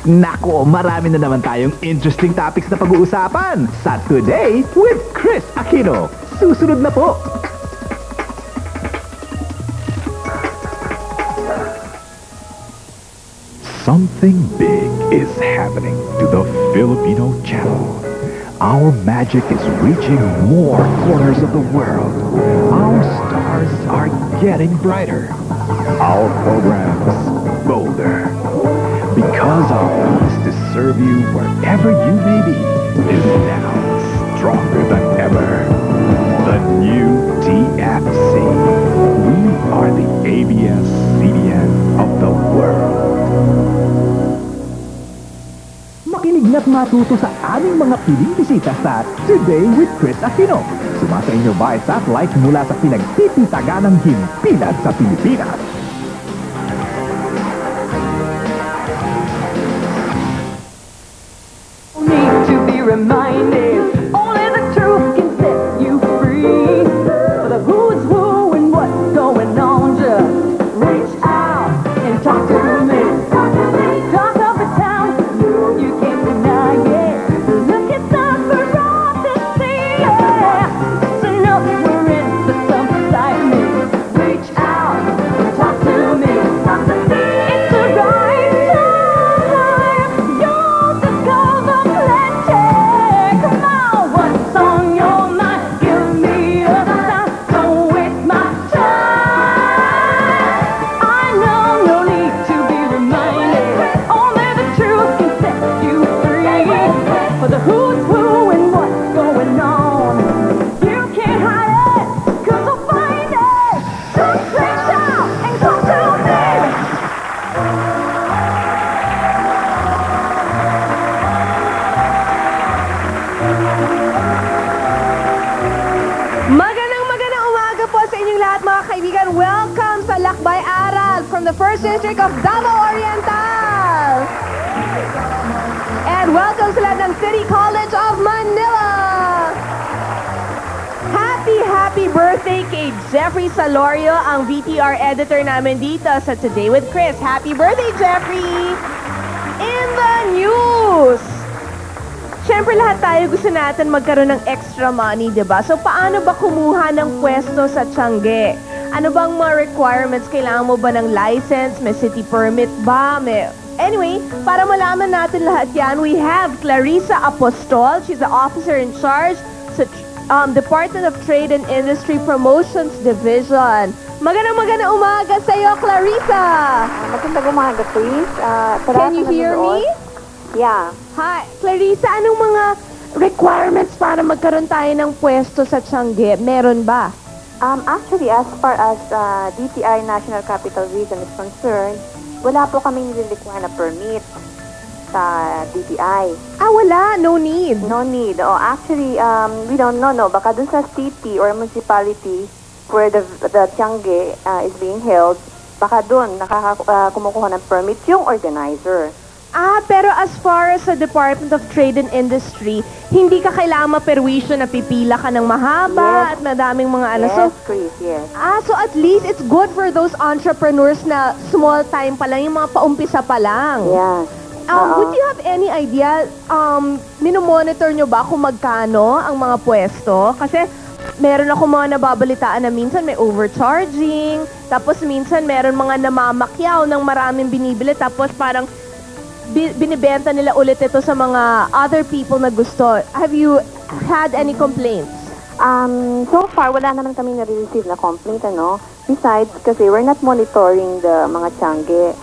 Nako, marami na naman tayong interesting topics na pag-uusapan sa Today with Chris Aquino. Susunod na po. Something big is happening to the Filipino channel. Our magic is reaching more corners of the world. Our stars are getting brighter. Our programs bolder. Because our promise to serve you wherever you may be is now stronger than ever. The new TFC. We are the ABS-CBN of the world. Makinig na't matuto sa aming mga piling bisita sa Today with Chris Aquino. Sumasa inyo by satellite mula sa pinagtititaganang himpilan sa Pilipinas. Need to be reminded, only the truth can set you free. For the who's who and what's going on, just reach out and talk to me. Talk of the town, you can't deny it. Look at the ferocity, yeah. So know we're in for some excitement. Reach out and talk to me. It's the right time. You'll discover plenty. Come on, what's on your mind? Give me a sign. Don't waste my time. I know no need to be reminded. Only the truth can set you free. For the who's who and what's going on, you can't hide it, 'cause I'll find it. Just reach out and come to me. Magandang umaga po sa inyong lahat mga kaibigan. Welcome sa Lakbay Aral from the 1st District of Davao Oriental. And welcome sa lahat ng City College of Manila. Happy birthday kay Jeffrey Salorio, ang VTR editor namin dito sa Today with Chris. Happy birthday, Jeffrey! In the news! Siyempre lahat tayo gusto natin magkaroon ng extra money, diba? So paano ba kumuha ng pwesto sa Tiangge? Ano bang mga requirements? Kailangan mo ba ng license? May city permit ba? Anyway, para malaman natin lahat yan, we have Clarissa Apostol. She's the officer in charge sa Department of Trade and Industry Promotions Division. Magandang umaga sa iyo, Clarissa! Magandang umaga, Chris. Can you hear me? Yeah. Hi, Clarissa, anong mga requirements para magkaroon tayo ng pwesto sa Tiangge? Meron ba? Actually, as far as DTI National Capital Region is concerned, wala po kaming nire-require na permit sa DTI. Wala. No need. No need. Actually, we don't know, no. Baka dun sa city or municipality where the Tiangge is being held, baka dun kumukuha ng permit yung organizer. Pero as far as sa Department of Trade and Industry, hindi ka kailangan maperwisyo na pipila ka ng mahaba at madaming mga ano. Yes, Chris, yes. So at least it's good for those entrepreneurs na small time pa lang, yung mga paumpisa pa lang. Yeah. Would you have any idea, minomonitor nyo ba kung magkano ang mga pwesto? Kasi meron ako mga nababalitaan na minsan may overcharging, tapos minsan meron mga namamakyaw ng maraming binibili, tapos parang binibenta nila ulit ito sa mga other people na gusto. Have you had any complaints? So far, wala naman kami na-receive na complaint, ano? Besides, kasi we're not monitoring the mga Tiangge.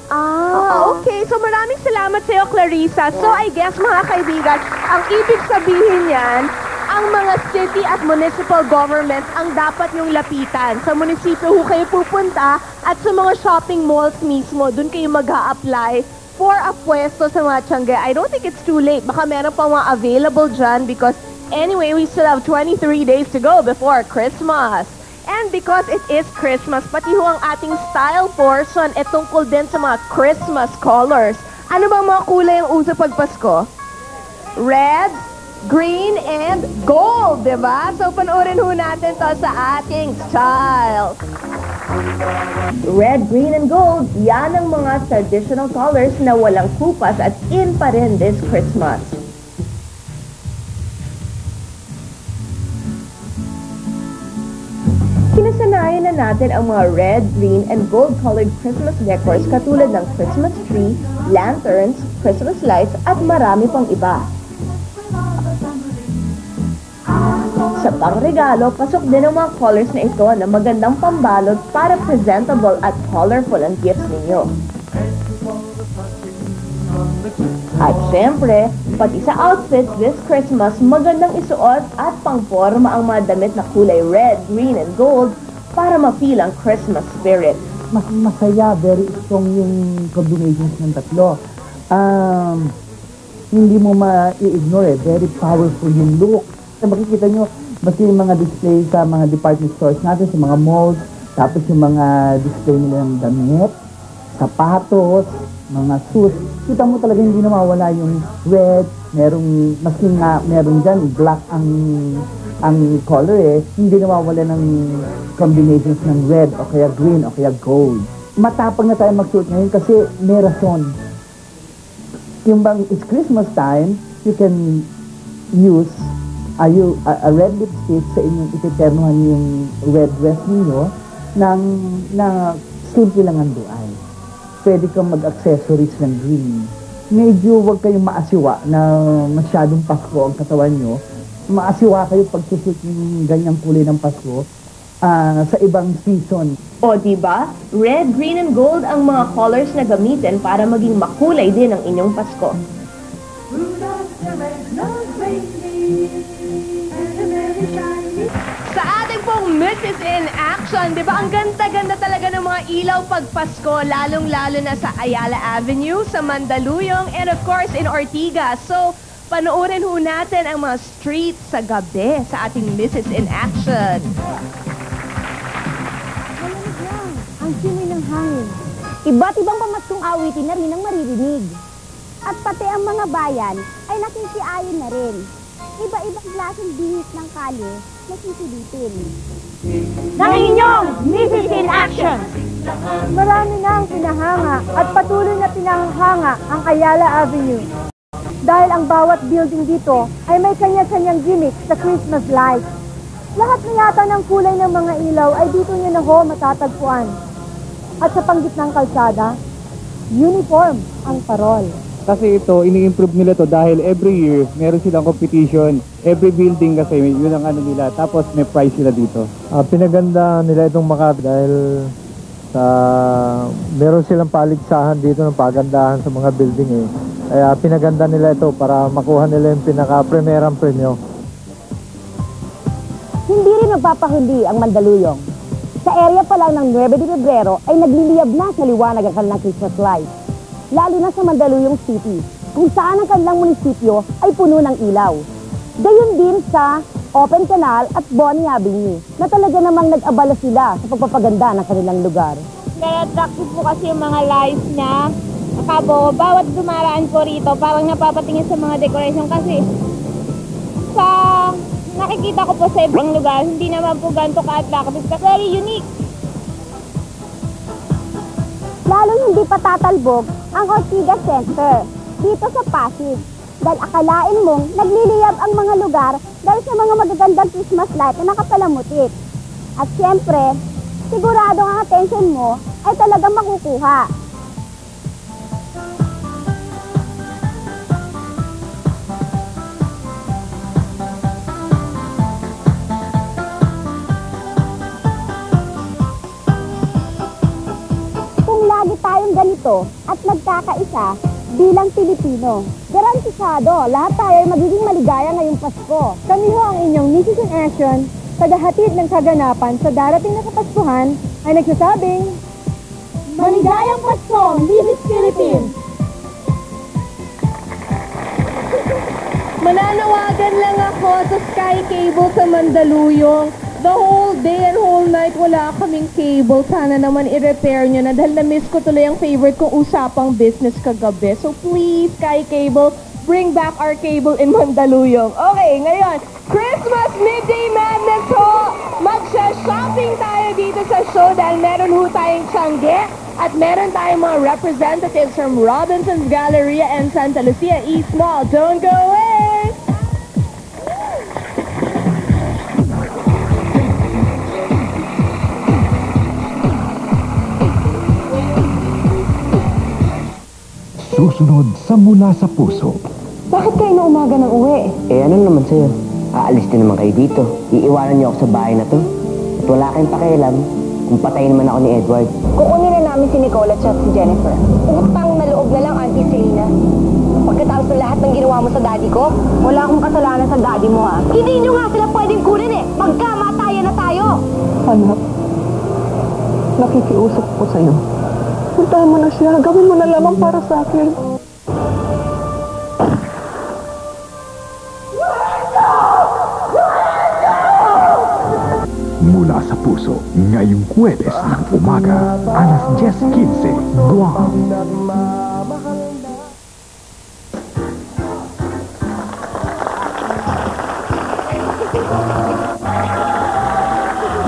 Okay. So maraming salamat sa iyo, Clarissa. So I guess, mga kaibigan, ang ibig sabihin yan, ang mga city at municipal governments ang dapat yung lapitan. Sa munisipyo ho kayo pupunta at sa mga shopping malls mismo, dun kayo mag-a-apply for a pwesto sa mga Tiangge. I don't think it's too late. Baka meron pa mga available dyan because anyway, we still have 23 days to go before Christmas. And because it is Christmas, pati ho ang ating style portion ay tungkol din sa mga Christmas colors. Ano bang mga kulay ang uso pag Pasko? Red, green, and gold, diba? So panoorin ho natin to sa ating style. Red, green, and gold, yan ang mga traditional colors na walang kupas at in pa rin this Christmas. Sinasanayan na natin ang mga red, green, and gold-colored Christmas decors katulad ng Christmas tree, lanterns, Christmas lights, at marami pang iba. Sa pangregalo, pasok din ang mga colors na ito na magandang pambalot para presentable at colorful ang gifts ninyo. At syempre, pati sa outfits this Christmas, magandang isuot at pangporma ang mga damit na kulay red, green, and gold para ma-feel ang Christmas spirit. Mas masaya, very strong yung combinations ng tatlo. Hindi mo ma-i-ignore very powerful yung look. Makikita nyo, maski yung mga display sa mga department stores natin, sa mga malls, tapos yung mga display nila ng damit, sapatos, mga suits, kita mo talaga hindi nawawala yung red, maski nga meron dyan, black ang color hindi nawawala ng combinations ng red o kaya green o kaya gold. Matapang na tayo magsuot ngayon kasi may rason. Yung bang it's Christmas time, you can use a red lipstick sa inyong ititernuhan yung red dress ninyo na simple lang ang duay. Pwede kang mag-accessories ng green. Medyo huwag kayong maasiwa na masyadong Pasko ang katawan nyo. Maasiwa kayo pag susut yung ganyang kulay ng Pasko sa ibang season. O diba? Red, green, and gold ang mga colors na gamitin para maging makulay din ang inyong Pasko. Sa ating pong Mrs. in Action, di ba? Ang ganda-ganda talaga ng mga ilaw pag Pasko, lalong-lalo na sa Ayala Avenue, sa Mandaluyong, and of course in Ortigas. So, panoorin ho natin ang mga streets sa gabi sa ating Mrs. in Action. Malamig lang, ang simoy ng hangin. Iba't ibang pamaskong awitin na rin ang maririnig. At pati ang mga bayan ay nakisiayon na rin. Iba-ibang klaseng bihis ng kalye na sisilitin. Ng inyong Mrs. in Action! Marami na ang pinahanga at patuloy na pinahanga ang Ayala Avenue. Dahil ang bawat building dito ay may kanya-kanyang gimmick sa Christmas lights. Lahat na yata ng kulay ng mga ilaw ay dito nyo na ho matatagpuan. At sa panggitnang kalsada, uniform ang parol. Kasi ito, ini-improve nila to dahil every year, meron silang competition. Every building kasi, yun ang ano nila. Tapos may prize sila dito. Pinaganda nila itong Makati dahil meron silang paligsahan dito ng pagandahan sa mga building Kaya pinaganda nila ito para makuha nila yung pinaka-primerang premyo. Hindi rin nagpapahuli ang Mandaluyong. Sa area pa lang ng 9 de Febrero ay nagliliyab na sa liwanag ang kanilang Christmas lights. Lalo na sa Mandaluyong City, kung saan ang kanilang munisipyo ay puno ng ilaw. Gayon din sa Open Canal at Bonnie Avenue, na talaga namang nag-abala sila sa pagpapaganda ng kanilang lugar. Very attractive po kasi yung mga lights niya. Akabo, bawat dumaraan po rito, parang napapatingin sa mga decoration kasi sa nakikita ko po sa ibang lugar, hindi naman po ganito ka-attractive, very unique. Lalong hindi patatalbog ang Ortigas Center dito sa Pasig. Dahil akalain mong nagliliyab ang mga lugar dahil sa mga magagandang Christmas light na nakapalamutit. At siyempre, sigurado ang attention mo ay talagang makukuha. Lagi tayong ganito at nagkakaisa bilang Pilipino. Garantisado, lahat tayo ay magiging maligaya ngayong Pasko. Kami ho ang inyong Mrs. in Action, tagahatid ng kaganapan sa darating na Kapaskuhan, ay nagsasabing, Maligayang Pasko, Mrs. Philippines! Mananawagan lang ako sa Sky Cable sa Mandaluyong. The whole day and whole night wala kaming cable. Sana naman i-repair nyo na dahil na-miss ko tuloy ang favorite kong usapang business kagabi. So please, Sky Cable, bring back our cable in Mandaluyong. Okay, ngayon, Christmas Midday Madness ho! Mag-share shopping tayo dito sa show dahil meron ho tayong Tiangge at meron tayong mga representatives from Robinson's Galleria and Santa Lucia East Mall. Don't go away! Susunod sa Mula sa Puso. Bakit kayo na umaga ng uwi? Eh ano naman sa'yo? Aalis din naman kayo dito. Iiwanan niyo ako sa bahay na to. At wala kayong pakialam kung patayin naman ako ni Edward. Kukunin na namin si Nicole at si Jennifer. Utang na loob na lang, Auntie Selena. Pagkatapos ng lahat ng ginawa mo sa daddy ko, wala akong kasalanan sa daddy mo, ha? Hindi nyo nga sila pwedeng kunin, eh. Magkamatayan na tayo. Anak, nakikiusap ko sa'yo. Puntahan mo na siya. Gawin mo na lamang para sa akin. Mula sa Puso, ngayong Huwebes ng umaga, alas 10:15, Guam.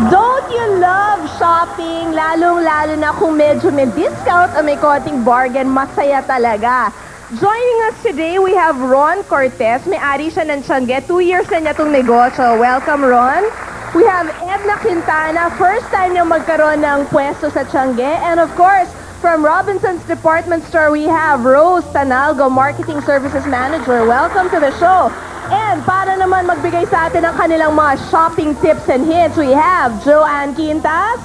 Don't you love shopping? Lalong-lalo na kung medyo may discount o may konting bargain, masaya talaga. Joining us today, we have Ron Cortez. May-ari siya ng Tiangge. 2 years na niya itong negosyo. Welcome, Ron. We have Edna Quintana. First time niya magkaroon ng pwesto sa Tiangge. And of course, from Robinson's Department Store, we have Rose Tanalgo, Marketing Services Manager. Welcome to the show. And para naman magbigay sa atin ng kanilang mga shopping tips and hints, we have Joanne Quintas,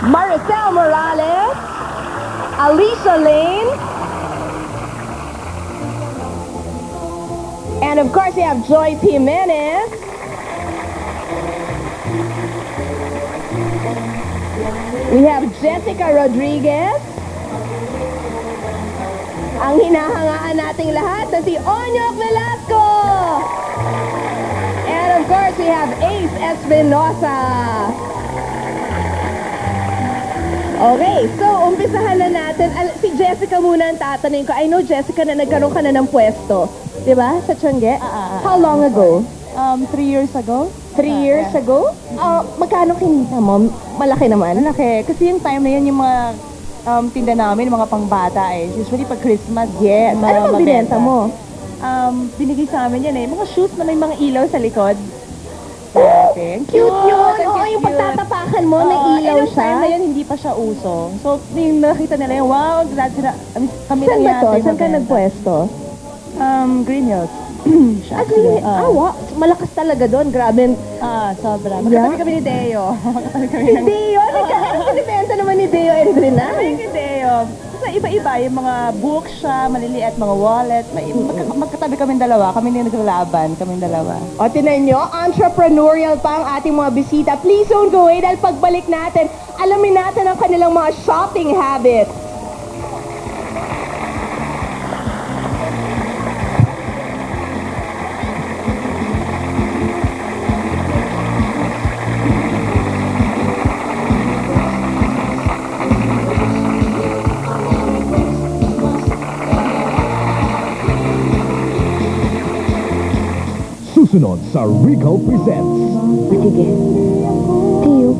Maricel Morales, Alicia Lane, and of course we have Joy Jimenez, we have Jessica Rodriguez, ang hinahangaan nating lahat na si Onyok Velasco. And of course, we have Ace Espinosa. Okay, so umpisahan na natin. Si Jessica muna ang tatanungin ko. I know, Jessica, na nagkaroon ka na ng pwesto. Diba? Sa Tiangge? How long ago? 3 years ago? 3 years ago? Magkano kinita mo? Malaki naman? Malaki. Kasi yung time na yun, yung mga tinda namin, mga pangbata eh. Usually pag Christmas, Yes. Ano bang binenta mo? Binigay sa amin yan eh. Mga shoes na may mga ilaw sa likod. Cute yun! Oo, yung pagtatapakan mo, may ilaw Nung siya. time na yun, hindi pa siya uso. So, yung nakita nila yun, wow, glad sila. Kami Saan ba to? nangyari Saan ka mabenta. nagpwesto? Green Hills. Green. Wow. Malakas talaga doon. Grabe. Sobra. Yeah? Magkatabi kami ni Deo. Magkatabi kami Si Deo, nagkakasibenta naman ni Deo Endrina. Ay, ni Deo. Sa iba-iba, yung mga books siya, maliliit, mga wallet. Magkatabi kami dalawa. Kami na naglalaban. Kami dalawa. O, tinan nyo, entrepreneurial pa ang ating mga bisita. Please don't go away dahil pagbalik natin, alamin natin ang kanilang mga shopping habits. Susunod sa Regal Presents. Sige. Tio,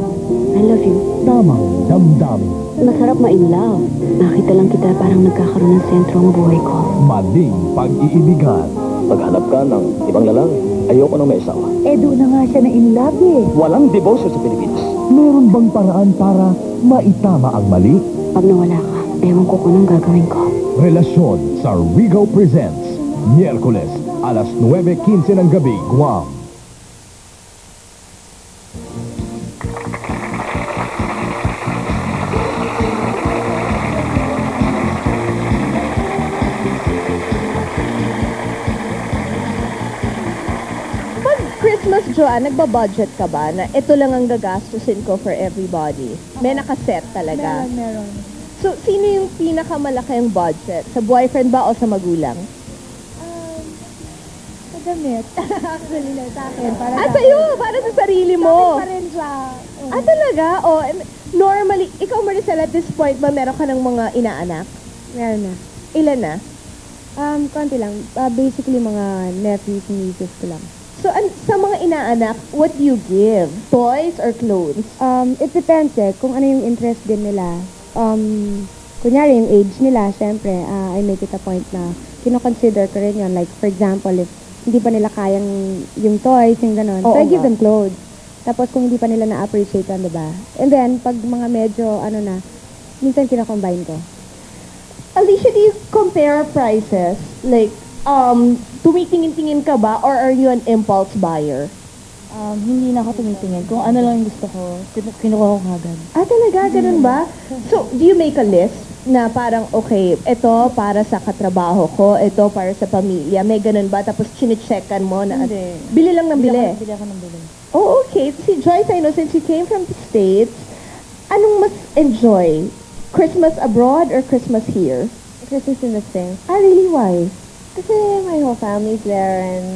I love you. Tamang damdamin. Masarap ma-in love. Nakita lang kita parang nagkakaroon ng sentro ang buhay ko. Mading pag-iibigan. Paghanap ka ng ibang lalaki, ayoko nang may asawa. Eh, doon na nga siya na in love eh. Walang divorce sa Pilipinas. Meron bang paraan para maitama ang mali? Pag nawala ka, ewan ko kung anong gagawin ko. Relasyon sa Regal Presents. Miyerkules, alas 9:15 ng gabi, Guam. Pag Christmas, Joanne, nagba-budget ka ba na ito lang ang gagastusin ko for everybody? May nakaset talaga. Meron. So, sino yung pinakamalaking budget? Sa boyfriend ba o sa magulang? Sa damit. Actually, sa akin. Para Sa'yo! Para sa sarili mo! pa rin siya. Talaga? Normally, ikaw Maricel, at this point ba meron ka ng mga inaanak? Meron na. Ilan na? Konti lang. Basically, mga nephews, nieces ko lang. So, sa mga inaanak, what do you give? Toys or clothes? It depends kung ano yung interest din nila. Kunyari, yung age nila, syempre, I make it a point na kino-consider ko rin yun. Like, for example, if hindi pa nila kayang yung toys, yung gano'n. So, I give them clothes. Tapos, kung hindi pa nila na-appreciate yun, diba? And then, pag mga medyo, minsan kino-combine ko. Alicia, do you compare prices? Like, tumitingin-tingin ka ba or are you an impulse buyer? Hindi na ako tumitingin. Kung ano lang yung gusto ko, kinukuha ko agad. Talaga? Ganun ba? So, do you make a list na parang, okay, ito para sa katrabaho ko, ito para sa pamilya, may ganun ba? Tapos chine-checkan mo na, Hindi. bili lang ng bili? Bili ako ng bili. Oh, okay. Si Joyce, I know, since you came from the States, anong mas enjoy? Christmas abroad or Christmas here? Christmas in the States. Really? Why? Kasi my whole family's there and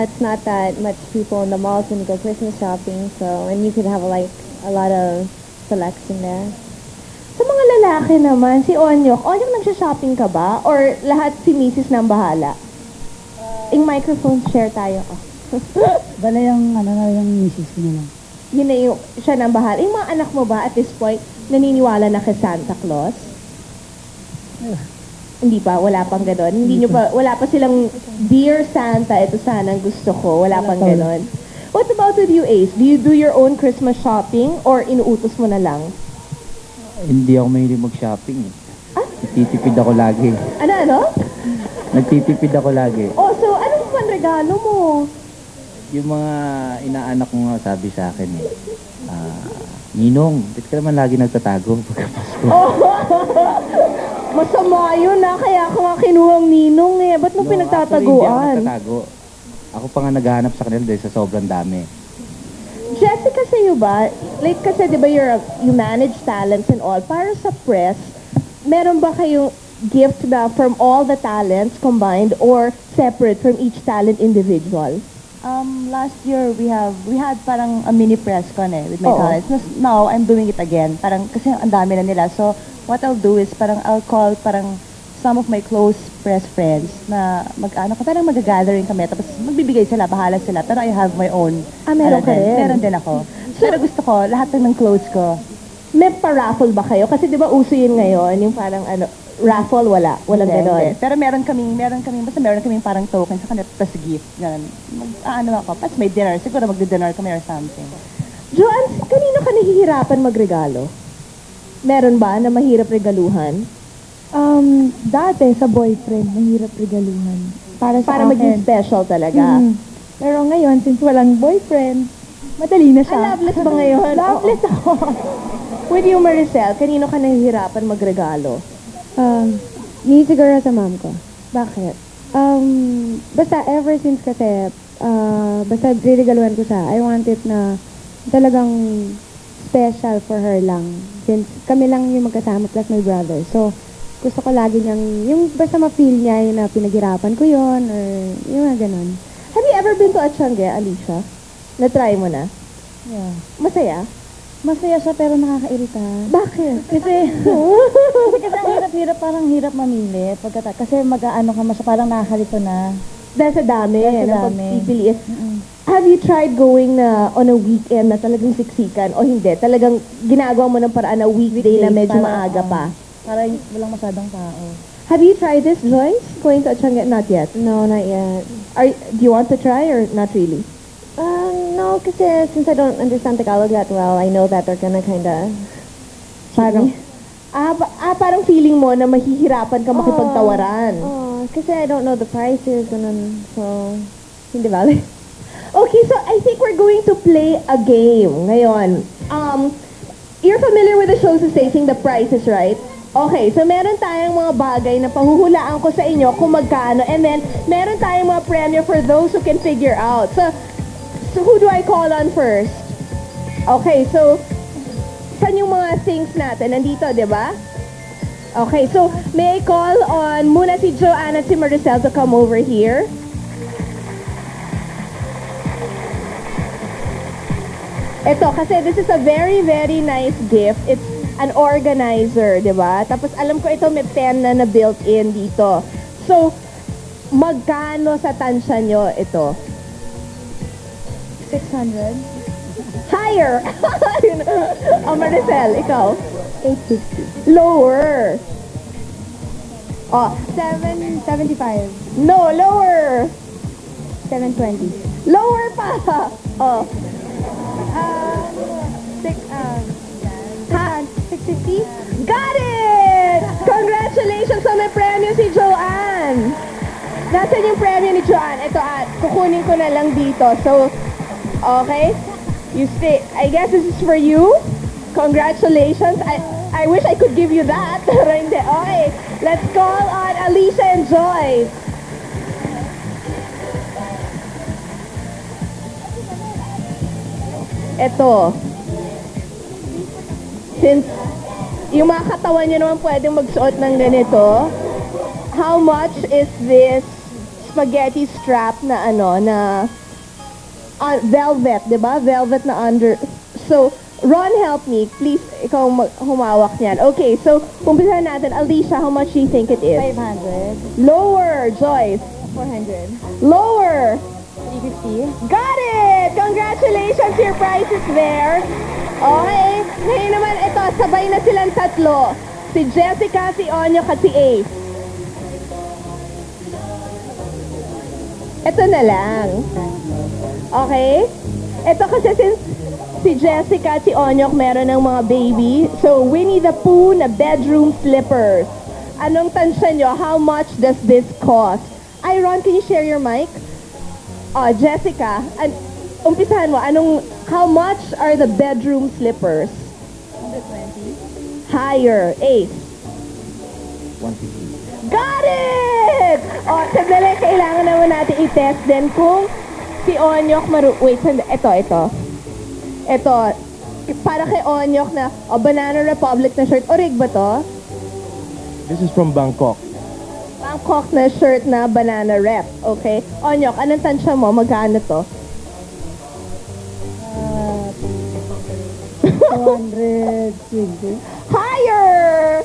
it's not that much people in the malls when you go Christmas shopping, so, and you could have a lot of selection there. Sa mga lalaki naman, si Onyok, nagsha-shopping ka ba? Or lahat si Mrs. nang bahala? Yung microphone, share tayo. Bala yung, yung misis ko na lang. Yun na yung siya nang bahala. Yung mga anak mo ba at this point, naniniwala na kay Santa Claus? Hindi pa, wala pang ganon. Wala pa silang, Dear Santa, ito sana ang gusto ko. Wala pang ganon. What about with you, Ace? Do you do your own Christmas shopping or inuutos mo na lang? Hindi ako mahilig mag-shopping. Nagtitipid ako lagi. Ano? Nagtitipid ako lagi. Oh, so anong panregalo mo? Yung mga inaanak ko nga sabi sa akin Ninong, ba't ka naman lagi nagtatago pagkapasko? Masama yun kaya ako nga kinuhang ninong Ba't mo pinagtataguan? Actually, hindi ako nagtatago. Ako pa nga naghahanap sa kanila dahil sa sobrang dami. Jessica, sa'yo ba? Like, kasi di ba you manage talents and all. Para sa press, meron ba kayong gift na from all the talents combined or separate from each talent individual? Last year, we had parang a mini press con with my talents. Now, I'm doing it again. Parang, kasi ang dami na nila. So, what I'll do is, I'll call some of my close press friends na parang mag-gathering kami. Tapos, magbibigay sila, bahala sila. Pero I have my own. Meron ka rin? Meron din ako. Pero gusto ko, lahat ng close ko. May pa-raffle ba kayo? Kasi di ba uso yun ngayon, yung parang raffle, walang gano'n. Pero meron kaming parang token sa kanila, plus gift. Ganun. Ako, pas may dinner. Siguro magdi-dinner kami or something. Joanne, kanino ka nahihirapan magregalo? Meron ba na mahirap regaluhan? Dati sa boyfriend, mahirap regaluhan. Para maging special talaga. Pero ngayon, since walang boyfriend, madali na siya. Loveless ba ngayon? Loveless ako. With you, Maricel, kanino ka nahihirapan magregalo? Me siguro sa mom ko. Bakit? Basta ever since kasi, basta riregaluhan ko siya, I want it na talagang special for her lang. Since kami lang yung magkasama plus my brother. So, gusto ko lagi niyang, yung basta ma-feel niya yung na pinaghirapan ko yon or yung mga ganun. Have you ever been to Atchangge, Alicia? Na-try mo na? Yeah. Masaya? Masaya siya pero nakakairita. Bakit? Kasi ang hirap-hirap, parang hirap mamili. Kasi mag-aano ka mas parang nakakalito na. Dahil sa dami. Dahil sa dami. Pipiliin. Have you tried going on a weekend na talagang siksikan o hindi? Talagang ginagawa mo ng paraan na weekday na medyo maaga pa? Para walang masyadong tao. Have you tried this, Joyce? Going to Atchangge? Not yet. No, not yet. Do you want to try or not really? No, kasi since I don't understand Tagalog that well, I know that they're gonna kinda parang feeling mo na mahihirapan ka makipagtawaran. Kasi I don't know the prices, ganun. So, hindi bali. Okay, so I think we're going to play a game ngayon. You're familiar with the show sa Station, The Price is Right? Okay, so meron tayong mga bagay na pahuhulaan ko sa inyo kung magkano, and then meron tayong mga premyo for those who can figure out. So who do I call on first? Okay, so saan yung mga things natin? Nandito, di ba? Okay, so may I call on muna si Joanne at si Maricel to come over here? Ito, kasi this is a very, very nice gift. It's an organizer, di ba? Tapos alam ko ito may pen na built-in dito. So, magkano sa tansya nyo ito? 600. Higher! Maricel, ikaw? 850. Lower. Oh, 775. no, lower. 720. Lower pa. Oh. 650. Got it! Congratulations sa may premyo si Joanne. Nasaan yung premyo ni Joanne? Ito, kukunin ko na lang dito. So, okay? You stay. I guess this is for you. Congratulations. I wish I could give you that. Pero hindi. Okay. Let's call on Alicia and Joyce. Ito. Since yung mga katawan nyo naman pwedeng magsuot ng ganito, how much is this spaghetti strap na velvet, di ba? Velvet na under. So, Ron, help me. Please, ikaw humawak niyan. Okay, so, umpisahan natin. Alicia, how much do you think it is? 500. Lower, Joyce. 400. Lower. 350. Got it! Congratulations, your prize is there. Okay, ngayon naman ito, sabay na silang tatlo. Si Jessica, si Onyok at si Ace. Ito na lang. Okay? Ito kasi since si Jessica at si Onyok meron ng mga baby, so Winnie the Pooh na bedroom slippers. Anong tansya nyo? How much does this cost? Ron, can you share your mic? Jessica, umpisahan mo, how much are the bedroom slippers? 120. Higher. Ace. 150. Got it! Sandali, kailangan naman natin i-test din kung si Onyok wait, ito. Ito, para kay Onyok na Banana Republic na shirt. Orig ba to? This is from Bangkok. Bangkok na shirt na Banana Rep. Okay? Onyok, anong tansya mo? Magkano to? 220. Higher!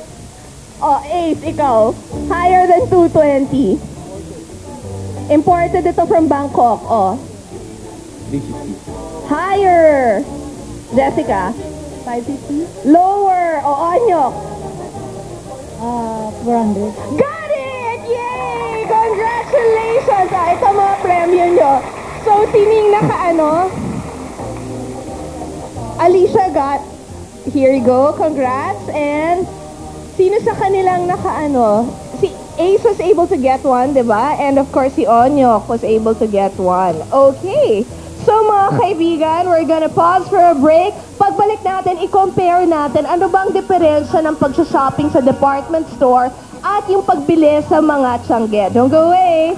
Ace, ikaw. Higher than 220. Imported ito from Bangkok. 350. Higher! Jessica. 550. Lower. Onyok. 400. Got it! Yay! Congratulations! Ito mga premyo nyo. So, tining Alicia got, here you go, congrats. And, sino sa kanilang si Ace was able to get one, di ba? And of course, si Onyok was able to get one. Okay. So, mga kaibigan, we're gonna pause for a break. Pagbalik natin, i-compare natin ano bang diferensya ng pag-shopping sa department store at yung pagbili sa mga tiangge. Don't go away!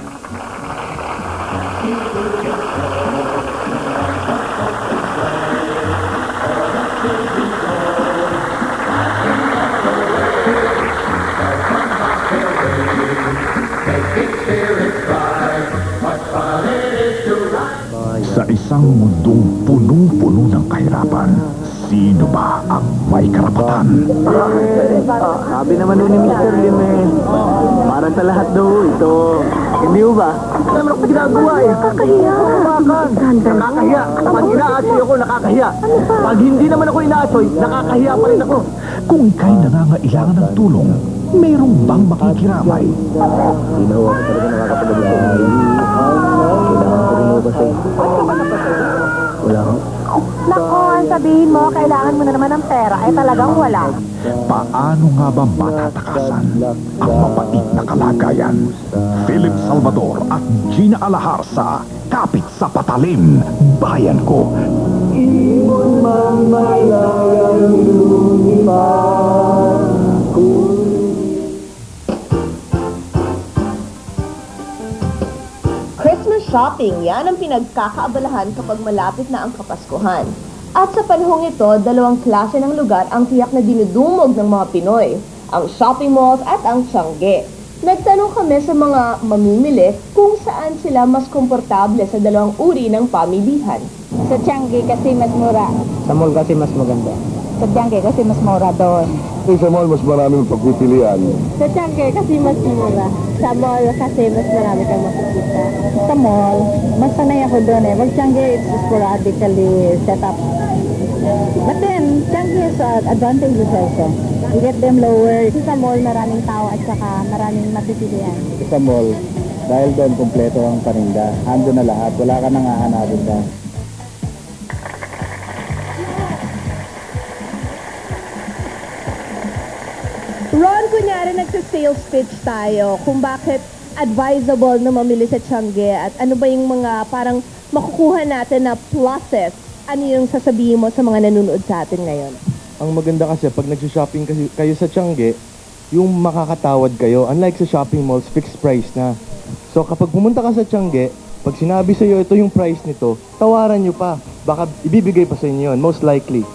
Sa isang mundong punong-puno ng kahirapan, sino ba ang may karapatan? Sabi naman ni Mr. Lim para sa lahat daw ito. Hindi mo ba? Wala naman ako ginagawa Nakakahiya. Nakakahiya. Pag inaasoy ako, nakakahiya. Pag hindi naman ako inaasoy, nakakahiya pa rin ako. Kung ika'y nangangailangan ng tulong, mayroong bang makikiramay? Hindi na ako talaga nakakapagabot. Kailangan ko rin ba sa'yo? Wala ako. Nako, ang sabihin mo, kailangan mo na naman ng pera, ay talagang wala. Paano nga ba matatakasan ang mapait na kalagayan? Philip Salvador at Gina Alahar sa Kapit sa Patalim, Bayan Ko. Ibon man malagang lumipan. Christmas shopping, yan ang pinagkakaabalahan kapag malapit na ang Kapaskuhan. At sa panahong ito, dalawang klase ng lugar ang tiyak na dinudumog ng mga Pinoy, ang shopping malls at ang tiangge. Nagtanong kami sa mga mamimili kung saan sila mas komportable sa dalawang uri ng pamilihan. Sa tiangge kasi mas mura. Sa mall kasi mas maganda. Sa tiangge kasi mas mura doon. Sa mall, mas maraming pagpipilian. Sa tiangge kasi mas mura. Sa mall kasi mas marami kang makikita. Sa mall, mas sanay ako doon eh. Wag Changi, it's sporadically set up. But then, Changi has advantages also. You get them lower. Kasi sa mall maraming tao at saka maraming mapipilian. Sa mall, dahil doon kumpleto ang paninda. Ando na lahat. Wala ka nang hahanapin ka. Ron, kunyari nagsa-sales pitch tayo kung bakit advisable na mamili sa Tiangge at ano ba yung mga parang makukuha natin na pluses. Ano yung sasabihin mo sa mga nanonood sa atin ngayon? Ang maganda kasi pag nag-shopping kayo sa Tiangge, yung makakatawad kayo. Unlike sa shopping malls, fixed price na. So kapag pumunta ka sa Tiangge, pag sinabi sa iyo ito yung price nito, tawaran nyo pa. Baka ibibigay pa sa inyo yun, most likely.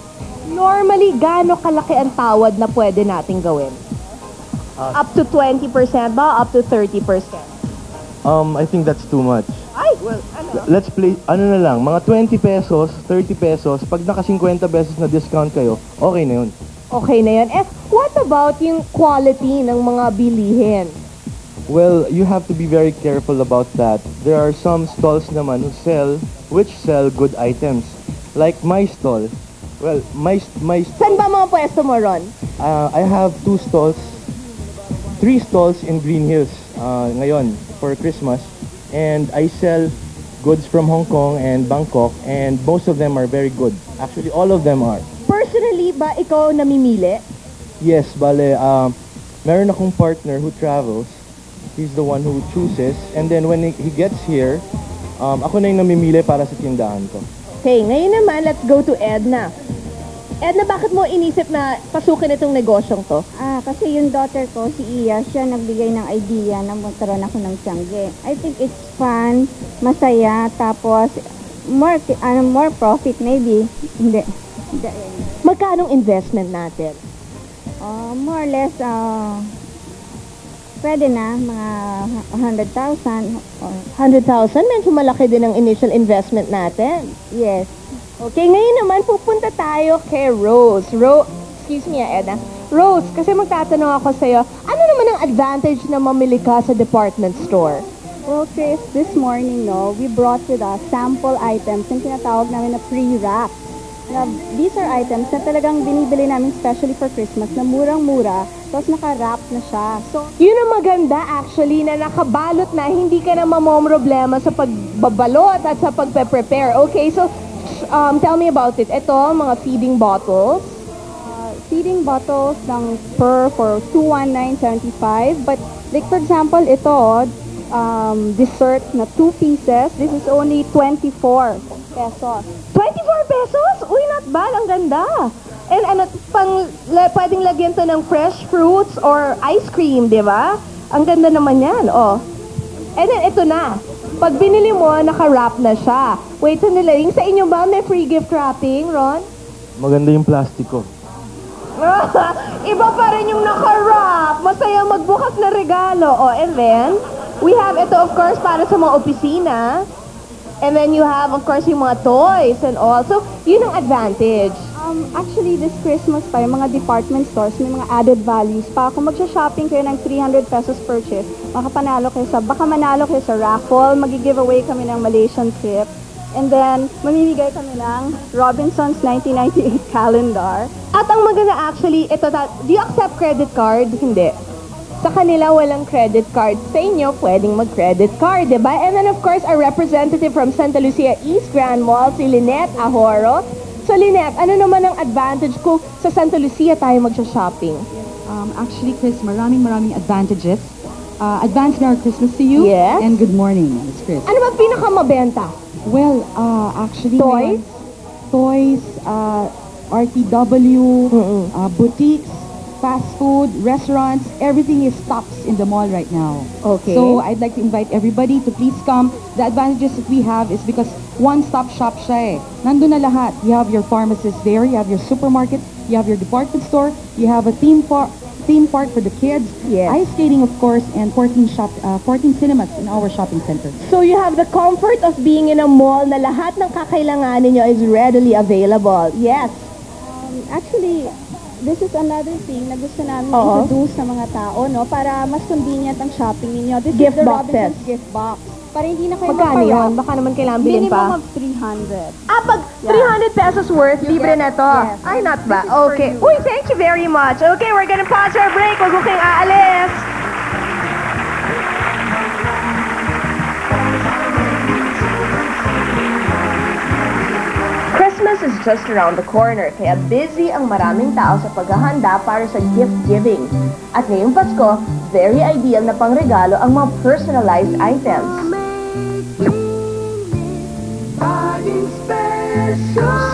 Normally, gaano kalaki ang tawad na pwede nating gawin? Up to 20% ba? Up to 30%? I think that's too much. Ay, well, ano? Let's play, ano na lang, mga 20 pesos, 30 pesos, pag naka 50 pesos na discount kayo, okay na yun. Okay na yun. What about yung quality ng mga bilihin? Well, you have to be very careful about that. There are some stalls naman which sell good items. Like my stall. Well, my Saan ba mga pwesto mo, Ron? I have 3 stalls in Green Hills ngayon for Christmas. And I sell goods from Hong Kong and Bangkok, and most of them are very good. Actually, all of them are. Personally ba ikaw namimili? Yes, bale, meron akong partner who travels. He's the one who chooses. And then when he gets here, ako na yung namimili para sa tindahan ko. Okay, ngayon naman, let's go to Edna. Edna, bakit mo inisip na pasukin itong negosyong to? Kasi yung daughter ko, si Iya, siya nagbigay ng idea na magkaroon ako ng Tiangge. I think it's fun, masaya, tapos more profit maybe. Hindi. Magkano investment natin? More or less, pwede na, mga 100,000. 100,000? Medyo malaki din ang initial investment natin. Yes. Okay, ngayon naman pupunta tayo kay Rose. Excuse me, Edna. Rose, kasi magtatanong ako sa'yo, ano naman ang advantage na mamili ka sa department store? Well, Chris, this morning, we brought with us sample items yung tinatawag namin na pre-wrap. Now, these are items na talagang binibili namin especially for Christmas na murang-mura, tapos naka-wrap na siya. So, yun ang maganda actually na nakabalot na, hindi ka na mamomroblema sa pagbabalot at sa pagpe-prepare. Okay, so tell me about it. Ito, mga feeding bottles. Feeding bottles ng for 219.75. But like for example, ito, dessert na 2 pieces. This is only 24 pesos. 24 pesos? Uy, not bad. Ang ganda. And pwedeng lagyan to ng fresh fruits or ice cream, di ba? Ang ganda naman yan, oh. And then, ito na. Pag binili mo, naka-wrap na siya. Wait, sandali. Yung sa inyo ba, may free gift wrapping, Ron? Maganda yung plastiko. Iba pa rin yung naka-wrap. Masaya magbukas na regalo. Oh, and then, we have ito, of course, para sa mga opisina. And then you have, of course, yung mga toys and all. So, yun ang advantage. Actually, this Christmas pa, yung mga department stores, may mga added values pa. Kung magsha-shopping kayo ng 300 pesos purchase, baka manalo kayo sa raffle, magi-giveaway kami ng Malaysian trip. And then, mamimigay kami ng Robinson's 1998 calendar. At ang maganda actually, ito, do you accept credit card? Hindi. Sa kanila, walang credit card. Sa inyo, pwedeng mag-credit card, diba? And then, of course, our representative from Santa Lucia East Grand Mall, si Lynette Ahoro. So, Lynette, ano naman ang advantage kung sa Santa Lucia tayo magsha-shopping? Actually, Chris, maraming advantages. Advance Merry Christmas to you. Yes. And good morning, Miss Chris. Ano ba pinakamabenta? Well, actually, toys? Toys, RTW, boutiques, fast food, restaurants, everything is tops in the mall right now. Okay. So I'd like to invite everybody to please come. The advantages that we have is because one-stop shop siya eh. Nandun na lahat. You have your pharmacist there, you have your supermarket, you have your department store, you have a theme park for the kids, ice skating of course, and 14 cinemas in our shopping center. So you have the comfort of being in a mall na lahat ng kakailanganin nyo is readily available. Yes. Actually, this is another thing na gusto namin Oo. introduce sa mga tao, no? Para mas convenient ang shopping ninyo. This Gift is the boxes. Robinsons gift box. Para hindi na kayo Magkano magpa-wrap. yun? Baka naman kailangan bilhin Minimum pa. of 300. Pag 300 pesos worth, libre na to. yes. Ay, not ba? This is for Okay. you. Uy, thank you very much. Okay, we're gonna pause our break. Huwag mo kayong aalis. Christmas is just around the corner, kaya busy ang maraming tao sa paghahanda para sa gift giving. At ngayong Pasko, very ideal na pangregalo ang mga personalized items.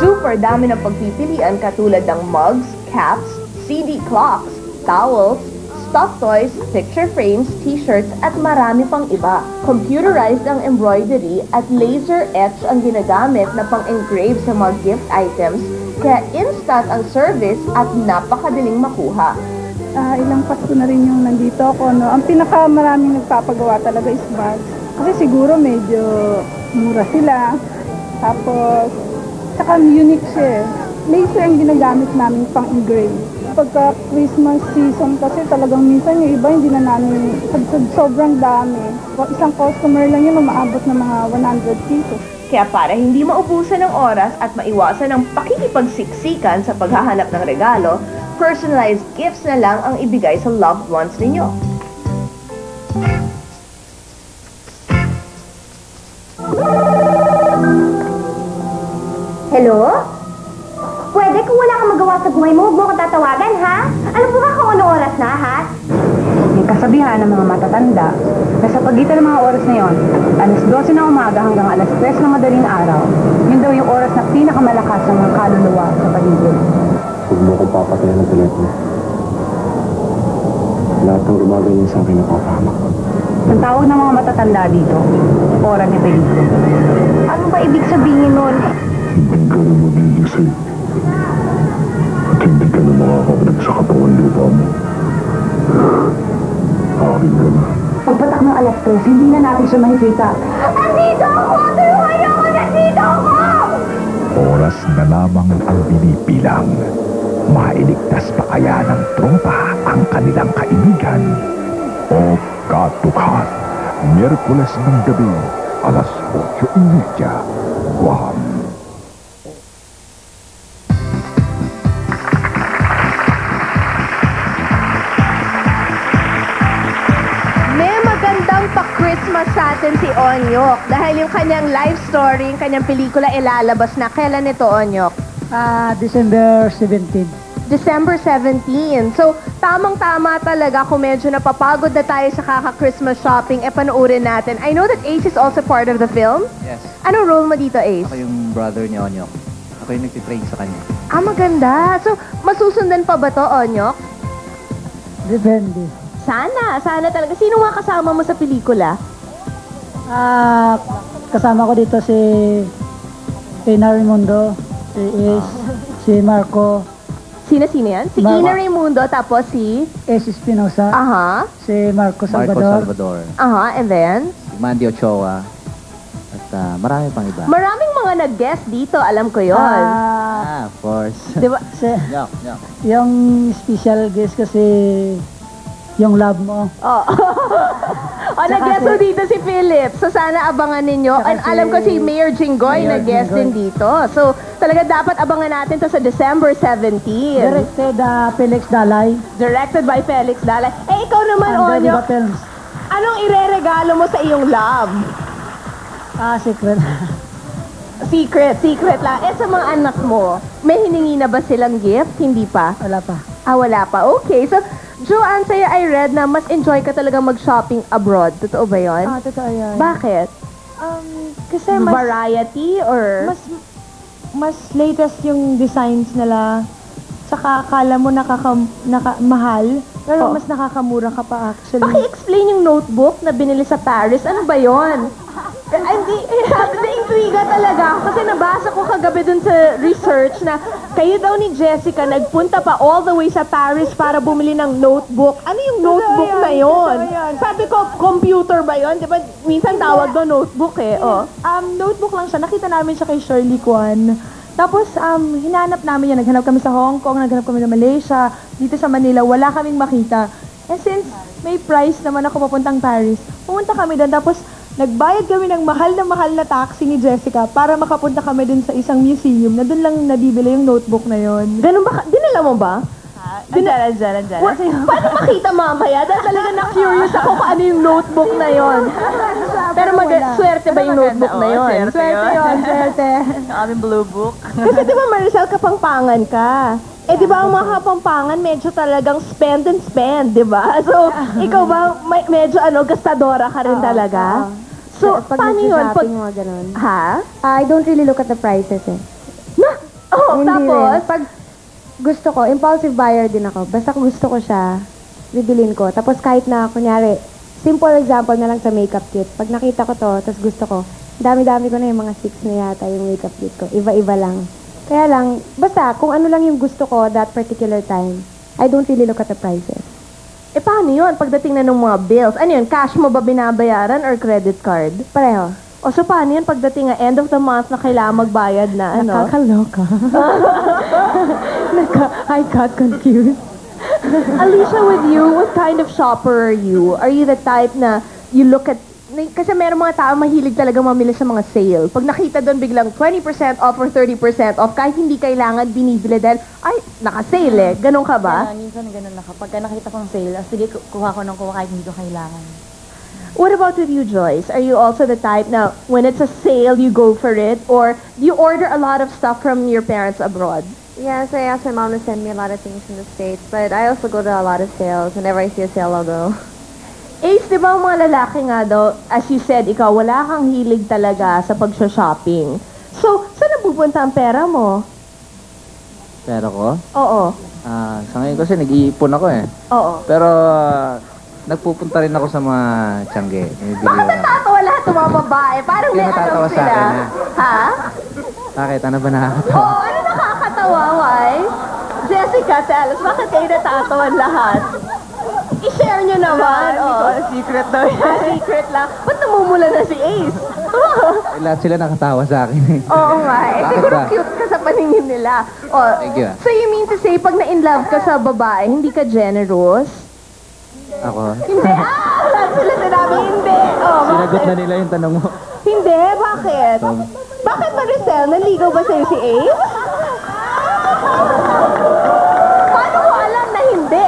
Super dami ng pagpipilian katulad ng mugs, caps, CD clocks, towels, stuffed toys, picture frames, t-shirts at marami pang iba. Computerized ang embroidery at laser etch ang ginagamit na pang-engrave sa mga gift items, kaya instant ang service at napakadaling makuha. Ilang Pasko na rin yung nandito ako, no? Ang pinakamaraming nagpapagawa talaga is bags. Kasi siguro medyo mura sila. Tapos, saka unique siya eh. Laser ang ginagamit namin pang-engrave. Pagka Christmas season kasi talagang minsan yung iba hindi na namin sobrang dami. Isang customer lang yun umaabot ng mga 100 pesos. Kaya para hindi maubusan ng oras at maiwasan ang pakikipagsiksikan sa paghahanap ng regalo, personalized gifts na lang ang ibigay sa loved ones ninyo. Hello? Pwede kung wala kang magawa sa buhay mo, huwag mo akong tatawagan, ha? Alam mo ba kung ano oras na, ha? May kasabihan ng mga matatanda na sa pagitan ng mga oras na yon, alas 12 ng umaga hanggang alas 3 ng madaling araw, yun daw yung oras na pinakamalakas ng mga kaluluwa sa paligid. Huwag mo akong papatayan ng telepono. Lahat ng gumaganyan sa akin napapahamak. Ang tawag ng mga matatanda dito, ora de peligro. Ano ba ibig sabihin nun? Hindi ka na magigising. At hindi ka na makakabalik sa katawan lupa mo. Akin ka na. Pagpatak ng alas 3, hindi na natin siya makikita. Nandito ako! Tulungan niyo ako! Nandito ako! Oras na lamang ang binibilang. Mailigtas pa kaya ng tropa ang kanilang kaibigan? O katukat, Miyerkules ng gabi, alas 8:30, Guam. May magandang pa-Christmas sa atin si Onyok dahil yung kanyang life story, yung kanyang pelikula ilalabas na. Kailan ito, Onyok? December 17. December 17. So, tamang-tama talaga kung medyo napapagod na tayo sa kaka-Christmas shopping, panoorin natin. I know that Ace is also part of the film. Yes. Anong role mo dito, Ace? Ako yung brother ni Onyok. Ako yung nagtitrain sa kanya. Maganda. So, masusundan pa ba to, Onyok? Depende. Sana talaga. Sino nga kasama mo sa pelikula? Kasama ko dito si Ina Raimundo, si Ace, si Marco. Sino yan? Si Ina Raimundo, tapos si... Ace Espinosa. Aha. Si Marco Salvador. Marco Salvador. Aha, and then? Si Mandy Ochoa. At marami pang iba. Maraming mga nag-guest dito, alam ko yon. Of course. Diba? Yung special guest kasi yung love mo. Nag-guest po dito si Philip. So, sana abangan ninyo. And alam ko si Mayor Jinggoy nag-guest din dito. So, talaga dapat abangan natin to sa December 17. Directed Felix Dalay. Directed by Felix Dalay. Ikaw naman, Onyok. Anong ireregalo mo sa iyong love? Secret. Secret lang. Sa mga anak mo, may hiningi na ba silang gift? Hindi pa? Wala pa. Wala pa. Okay. So, Joanne, sa'yo I read na mas enjoy ka talaga mag-shopping abroad. Totoo ba yun? Totoo yan. Bakit? Kasi mas... Variety or... Mas latest yung designs nila. Saka akala mo mahal. Pero mas nakakamura ka pa actually. Paki-explain yung notebook na binili sa Paris. Ano ba yun? Na-intriga talaga. Kasi nabasa ko kagabi dun sa research na kayo daw ni Jessica nagpunta pa all the way sa Paris para bumili ng notebook. Ano yung notebook na yun? Sabi ko, computer ba yun? Diba minsan tawag doon notebook eh. Notebook lang siya. Nakita namin siya kay Shirley Kwan Tapos, hinanap namin yan. Naghanap kami sa Hong Kong, naghanap kami sa Malaysia, dito sa Manila, wala kaming makita. And since may price naman ako papuntang Paris, pumunta kami doon. Tapos, nagbayad kami ng mahal na taxi ni Jessica para makapunta kami dun sa isang museum na dun lang nabibili yung notebook na yon. Ganun ba? Dinala mo ba? Andyan. Paano makita mamaya? Dahil talaga na-curious ako kung ano yung notebook na yon. Pero swerte ba yung notebook na yon? Swerte yun, swerte. Yung aming blue book. Kasi di ba Maricel, kapampangan ka? Eh di ba ang mga kapampangan medyo talagang spend and spend, di ba? So, ikaw ba medyo gastadora ka rin talaga? So, paano yun? Mga ganun. Ha? I don't really look at the prices eh. Hindi Tapos? rin. Pag gusto ko, impulsive buyer din ako. Basta kung gusto ko siya, bibilin ko. Tapos kahit na, kunyari, simple example na lang sa makeup kit. Pag nakita ko to, tapos gusto ko, dami-dami ko na yung mga 6 na yata yung makeup kit ko. Iba-iba lang. Kaya lang, basta kung ano lang yung gusto ko that particular time, I don't really look at the prices. Eh paano yun? Pagdating na ng mga bills, ano yun? Cash mo ba binabayaran or credit card? Pareho. O so paano yun pagdating na end of the month na kailangan magbayad na ano? Nakakaloka. I got confused. Alicia, with you, what kind of shopper are you? Are you the type na you look at, kasi meron mga tao mahilig talaga mamili sa mga sale. Pag nakita doon biglang 20% off or 30% off, kahit hindi kailangan binibili dahil, ay, naka-sale eh. Ganon ka ba? Minsan ganun na kapag nakita kong sale, sige, kuha ko ng kuha kahit hindi ko kailangan. What about with you, Joyce? Are you also the type now, when it's a sale, you go for it? Or do you order a lot of stuff from your parents abroad? Yes, I asked my mom to send me a lot of things from the States, but I also go to a lot of sales. Whenever I see a sale, I'll go. Ace, di ba ang mga lalaki nga daw, as you said, ikaw wala kang hilig talaga sa pag-shopping. So, saan napupunta ang pera mo? Pero ko? Oo. Sa ngayon kasi nag-iipon ako eh. Oo. Pero nagpupunta rin ako sa mga tiyangge. Bakit natatawa lahat ng mga babae? Parang may natatawa sa akin na. Ha? Bakit? Ano ba nakakatawa? Oo, ano nakakatawa, why? Jessica, tell us, bakit kayo natatawan lahat? I-share nyo naman. Oo, secret daw yan. Secret lang. Ba't namumula na si Ace? Lahat sila nakatawa sa akin eh. Oo nga. Eh, Bakit siguro ba? cute ka sa paningin nila. Oh, Thank you. so you mean to say, pag na-in-love ka sa babae, hindi ka generous? Ako? Hindi. Lahat sila sinabi, hindi. Oh, Sinagot bakit? na nila yung tanong mo. Hindi, bakit? Bakit Maricel? Naligaw ba sa'yo si Ace? Paano mo alam na hindi?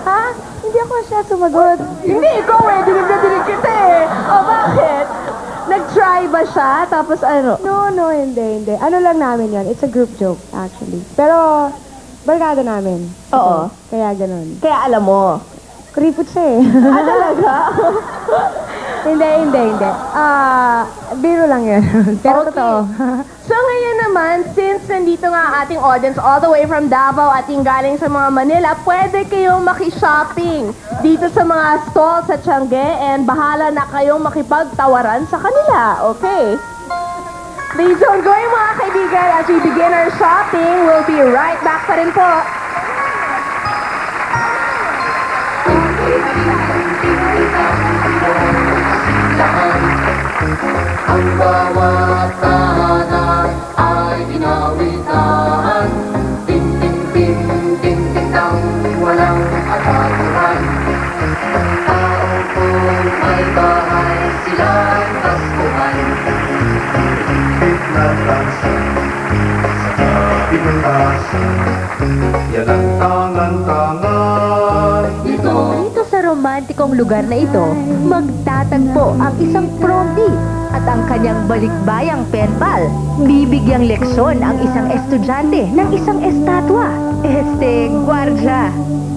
Ha? Hindi ako siya sumagot. Hindi, ikaw eh. Dinig na dinig kita eh. O, bakit? Nag-try ba siya? Tapos ano? No, hindi. Ano lang namin yon? It's a group joke, actually. Pero, barkada namin. Oo. Kaya ganun. Kaya alam mo. Kuripot siya eh. Talaga? Hindi. Biro lang yun. Pero totoo. So ngayon naman, since nandito nga ang ating audience all the way from Davao at yung galing sa mga Manila, pwede kayong makishopping dito sa mga stall sa Tiangge and bahala na kayong makipagtawaran sa kanila. Okay? Please don't go mga kaibigan as we begin our shopping. We'll be right back pa rin po. Ang bawat tahanan ay ginawitan. Ting, ting, ting, ting, ting, tang, walang ataturan. Tao kung may bahay, sila'y baskuhan. Nagtansan sa pinutasan, yan ang tangan-tangan. Dito sa romantikong lugar na ito, magtatagpo ang isang pronti at ang kanyang balikbayang penpal. Bibigyang leksyon ang isang estudyante ng isang estatwa. Gwardya.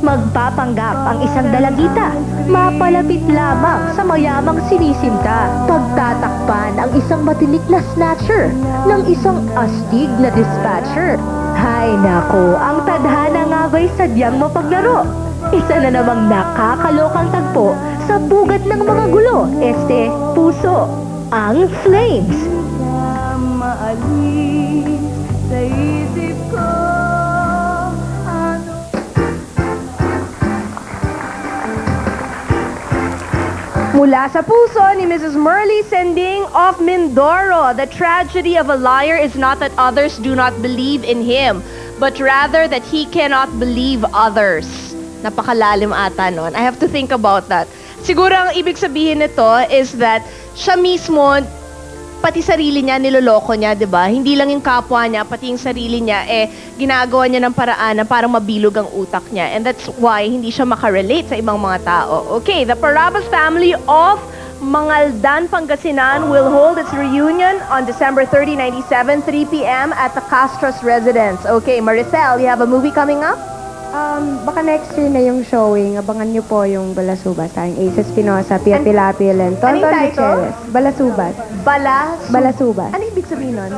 Magpapanggap ang isang dalagita. Mapalapit lamang sa mayamang sinisinta. Pagtatakpan ang isang matinik na snatcher ng isang astig na dispatcher. Hay nako, ang tadhana nga ba'y sadyang mapaglaro? Isa na namang nakakalokang tagpo sa bugat ng mga gulo. Puso. Ang Flames. Maalis sa isip ko. Mula sa puso ni Mrs. Merly Sending of Mindoro, the tragedy of a liar is not that others do not believe in him, but rather that he cannot believe others. Napakalalim ata nun. I have to think about that. Siguro ang ibig sabihin nito is that siya mismo, pati sarili niya, niloloko niya, di ba? Hindi lang yung kapwa niya, pati yung sarili niya, ginagawa niya ng paraan na parang mabilog ang utak niya. And that's why hindi siya makarelate sa ibang mga tao. Okay, the Parabas family of Mangaldan, Pangasinan will hold its reunion on December 30, 97, 3 p.m. at the Castros residence. Okay, Maricel, you have a movie coming up? Baka next year na yung showing. Abangan niyo po yung Balasubas. Ang Ace Espinosa, Pia Pilapil, and Tonton Micheles. Balasubas. Balasubas. Ano ibig sabihin nun?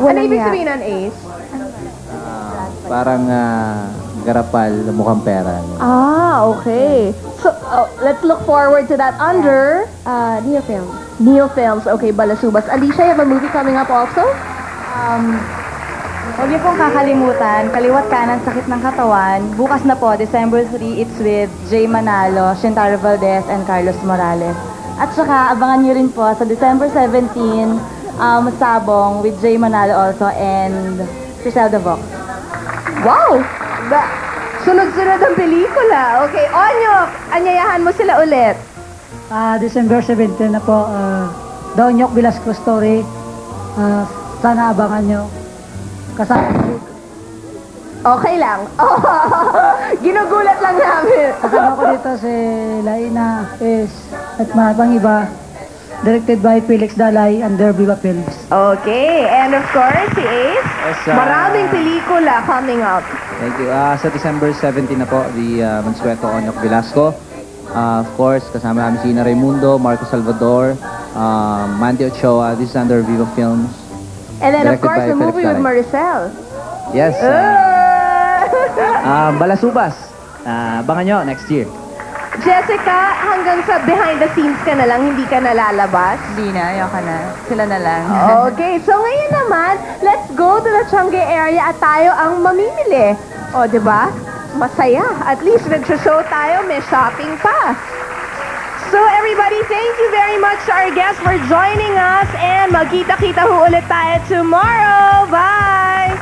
Ano ibig sabihin nun, Ace? Parang garapal na mukhang pera. Okay. So, let's look forward to that under Neo Films. Neo Films. Okay, Balasubas. Alicia, you have a movie coming up also? Huwag niyo pong kakalimutan, Kaliwat Kanan, Sakit ng Katawan. Bukas na po, December 3, it's with Jay Manalo, Shintaro Valdez, and Carlos Morales. At saka, abangan niyo rin po sa December 17, Sabong with Jay Manalo also and Criselda Vox. Wow! Sunod-sunod ang pelikula. Okay, Onyok, anyayahan mo sila ulit. December 17 na po, The Onyok Velasco Story. Sana abangan nyo. Kasama. Okay lang. Ginugulat lang namin. Kasama ko dito si Laina at mga pang iba. Directed by Felix Dalay under Viva Films. Okay, and of course, si Ace. Maraming pelikula coming up. Thank you. Sa December 17 na po, the Mansueto Onyok Velasco. Of course, kasama namin si Ina Raimundo, Marco Salvador, Mandy Ochoa. This is under Viva Films. And then, of Directed course, by the movie Felix with Maricel. Yes. Balasubas. Abangan nyo next year. Jessica, hanggang sa behind the scenes ka na lang, hindi ka nalalabas? Hindi na, ayoko na. Sila na lang. Okay, so ngayon naman, let's go to the Tiange area at tayo ang mamimili. O, di ba? Masaya. At least nag-show tayo, may shopping pa. So everybody, thank you very much to our guests for joining us and magkita-kita ho ulit tayo tomorrow. Bye!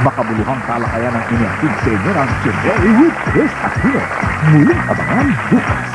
Makabuluhang talakayan ng inihatid sa inyo ng Chinery with Chris Aquino. Muling abangan bukas.